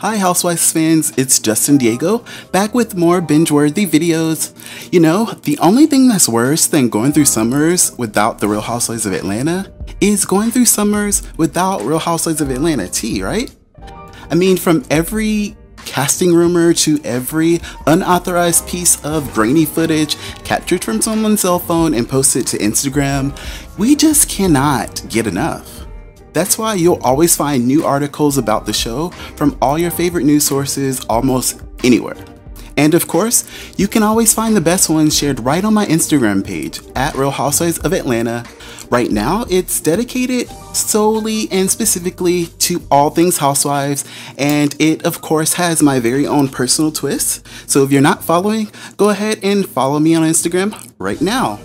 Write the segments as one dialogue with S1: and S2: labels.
S1: Hi Housewives fans, it's Justin Diego, back with more binge-worthy videos. You know, the only thing that's worse than going through summers without the Real Housewives of Atlanta is going through summers without Real Housewives of Atlanta tea, right? I mean, from every casting rumor to every unauthorized piece of grainy footage captured from someone's cell phone and posted to Instagram, we just cannot get enough. That's why you'll always find new articles about the show from all your favorite news sources almost anywhere. And of course, you can always find the best ones shared right on my Instagram page, at Real Housewives of Atlanta. Right now, it's dedicated solely and specifically to all things Housewives, and it of course has my very own personal twist. So if you're not following, go ahead and follow me on Instagram right now.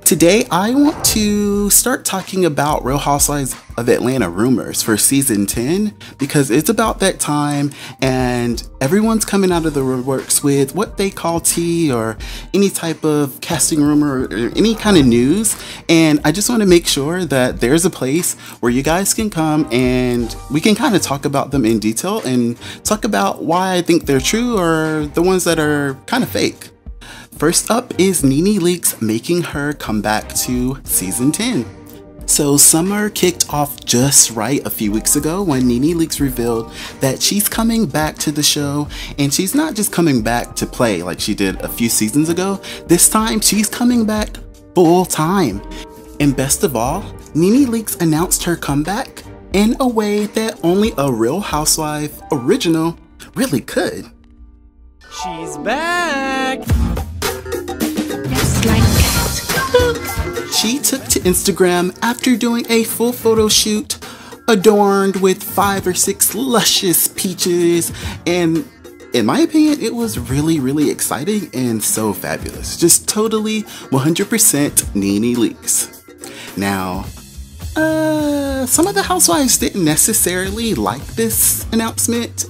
S1: Today, I want to start talking about Real Housewives of Atlanta rumors for season 10 because it's about that time and everyone's coming out of the woodworks with what they call tea or any type of casting rumor or any kind of news. And I just want to make sure that there's a place where you guys can come and we can kind of talk about them in detail and talk about why I think they're true or the ones that are kind of fake. First up is Nene Leakes making her comeback to season 10. So summer kicked off just right a few weeks ago when Nene Leakes revealed that she's coming back to the show, and she's not just coming back to play like she did a few seasons ago. This time she's coming back full time. And best of all, Nene Leakes announced her comeback in a way that only a Real Housewife original really could.
S2: She's back!
S3: Like that.
S1: She took to Instagram after doing a full photo shoot adorned with 5 or 6 luscious peaches, and in my opinion it was really exciting and so fabulous. Just totally 100% Nene Leakes. Now some of the housewives didn't necessarily like this announcement.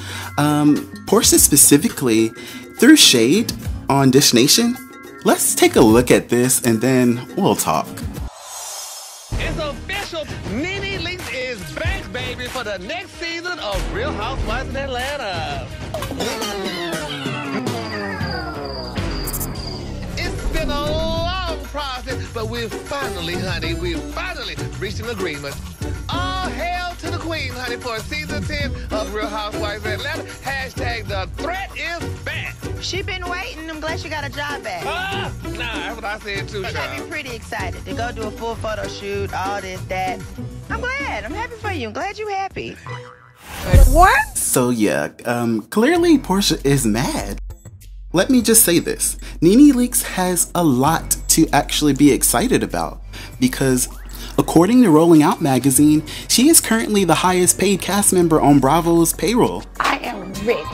S1: Portia specifically threw shade on Dish Nation. Let's take a look at this and then we'll talk.
S4: It's official, Nene Leakes is back, baby, for the next season of Real Housewives in Atlanta. It's been a long process, but we've finally reached an agreement. All hail to the queen, honey, for season 10 of Real Housewives in Atlanta. Hashtag the threat is back.
S5: She been waiting. I'm glad she got a job back.
S4: Nah, that's what I said too,
S5: She
S4: child.
S5: got me pretty excited to go do a full photo shoot, all this, that. I'm glad. I'm happy for you. I'm glad you happy.
S3: What?
S1: So yeah, clearly Portia is mad. Let me just say this. Nene Leakes has a lot to actually be excited about because according to Rolling Out magazine, she is currently the highest paid cast member on Bravo's payroll.
S3: I am rich.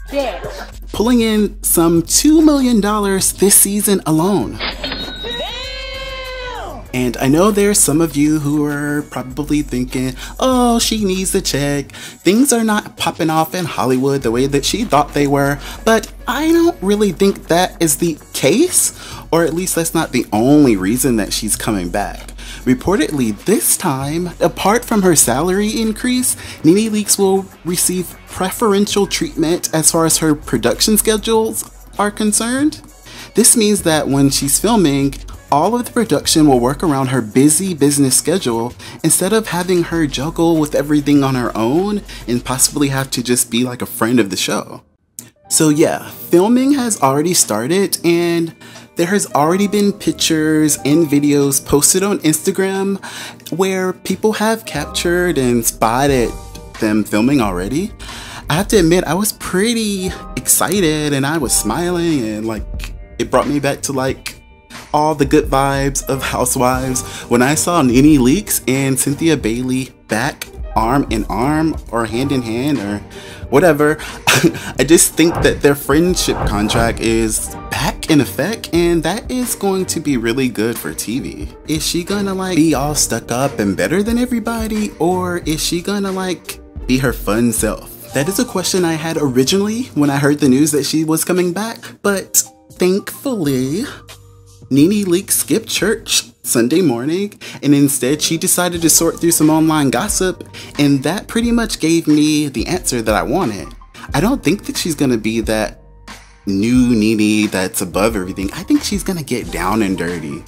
S3: Bitch.
S1: Pulling in some $2 million this season alone.
S5: Damn!
S1: And I know there's some of you who are probably thinking, oh, she needs a check. Things are not popping off in Hollywood the way that she thought they were. But I don't really think that is the case, or at least that's not the only reason that she's coming back. Reportedly, this time, apart from her salary increase, Nene Leakes will receive preferential treatment as far as her production schedules are concerned. This means that when she's filming, all of the production will work around her busy business schedule instead of having her juggle with everything on her own and possibly have to just be like a friend of the show. So yeah, filming has already started and there has already been pictures and videos posted on Instagram where people have captured and spotted them filming already. I have to admit, I was pretty excited and I was smiling and like it brought me back to like all the good vibes of Housewives when I saw Nene Leakes and Cynthia Bailey back arm in arm or hand in hand or whatever. I just think that their friendship contract is back in effect and that is going to be really good for TV. Is she gonna like be all stuck up and better than everybody, or is she gonna like be her fun self? That is a question I had originally when I heard the news that she was coming back, but thankfully Nene Leakes skipped church Sunday morning and instead she decided to sort through some online gossip, and that pretty much gave me the answer that I wanted. I don't think that she's gonna be that new Nene that's above everything. I think she's gonna get down and dirty.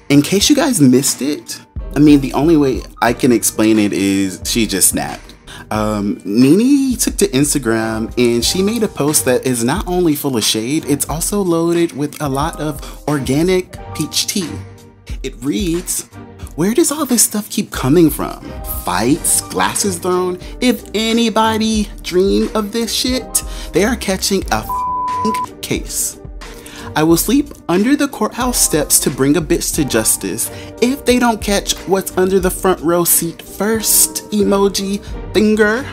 S1: In case you guys missed it, I mean, the only way I can explain it is she just snapped. Nene took to Instagram and she made a post that is not only full of shade, it's also loaded with a lot of organic peach tea. It reads, "Where does all this stuff keep coming from? Fights, glasses thrown? If anybody dream of this shit, they are catching a f***ing case. I will sleep under the courthouse steps to bring a bitch to justice if they don't catch what's under the front row seat first, emoji, finger."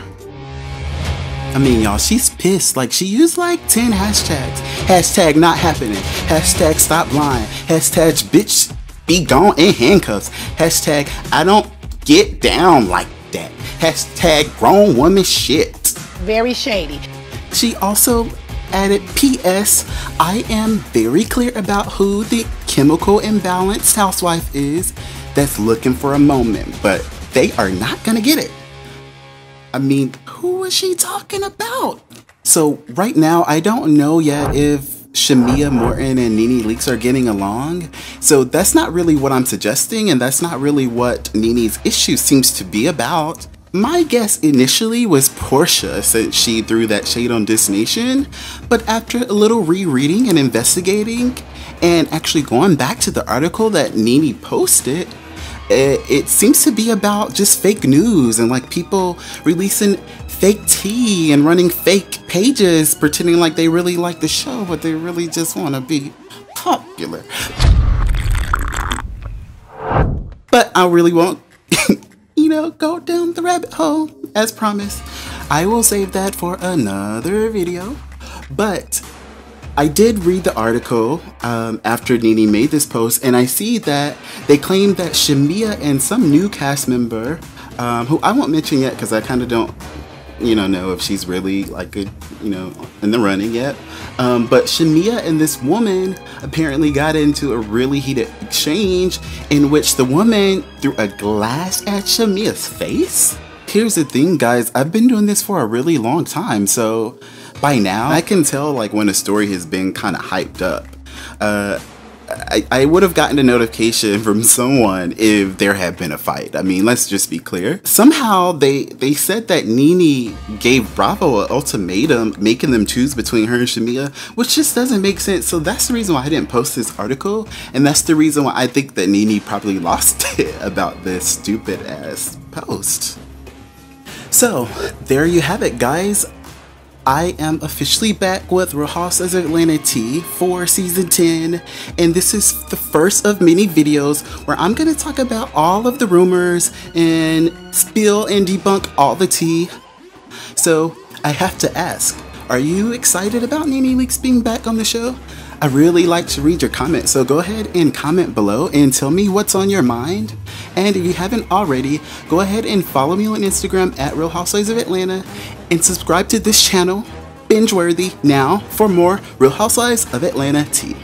S1: I mean, y'all, she's pissed. Like, she used like 10 hashtags. Hashtag not happening. Hashtag stop lying. Hashtag bitch be gone in handcuffs. Hashtag I don't get down like that. Hashtag grown woman shit.
S3: Very shady.
S1: She also added, "P.S. I am very clear about who the chemical imbalanced housewife is that's looking for a moment, but they are not gonna get it." I mean, who was she talking about? So right now, I don't know yet if Shamia Morton and Nene Leakes are getting along. So that's not really what I'm suggesting, and that's not really what Nene's issue seems to be about. My guess initially was Portia, since she threw that shade on This Nation, but after a little rereading and investigating, and actually going back to the article that Nene posted, it seems to be about just fake news and like people releasing fake tea and running fake pages pretending like they really like the show, but they really just want to be popular. But I really won't go down the rabbit hole as promised. I will save that for another video. But I did read the article after Nene made this post, and I see that they claim that Shamia and some new cast member, who I won't mention yet because I kind of don't know if she's really like good, in the running yet. But Shamia and this woman apparently got into a really heated exchange in which the woman threw a glass at Shamia's face. Here's the thing, guys, I've been doing this for a really long time, so by now I can tell like when a story has been kind of hyped up. I would have gotten a notification from someone if there had been a fight. I mean, let's just be clear. Somehow they said that Nene gave Bravo an ultimatum, making them choose between her and Shamia, which just doesn't make sense. So that's the reason why I didn't post this article, and that's the reason why I think that Nene probably lost it about this stupid ass post. So there you have it, guys. I am officially back with Real Housewives of Atlanta Tea for season 10, and this is the first of many videos where I'm going to talk about all of the rumors and spill and debunk all the tea. So I have to ask, are you excited about Nene Leakes being back on the show? I really like to read your comments, so go ahead and comment below and tell me what's on your mind. And if you haven't already, go ahead and follow me on Instagram at Real Housewives of Atlanta and subscribe to this channel, Binge Worthy, now for more Real Housewives of Atlanta tea.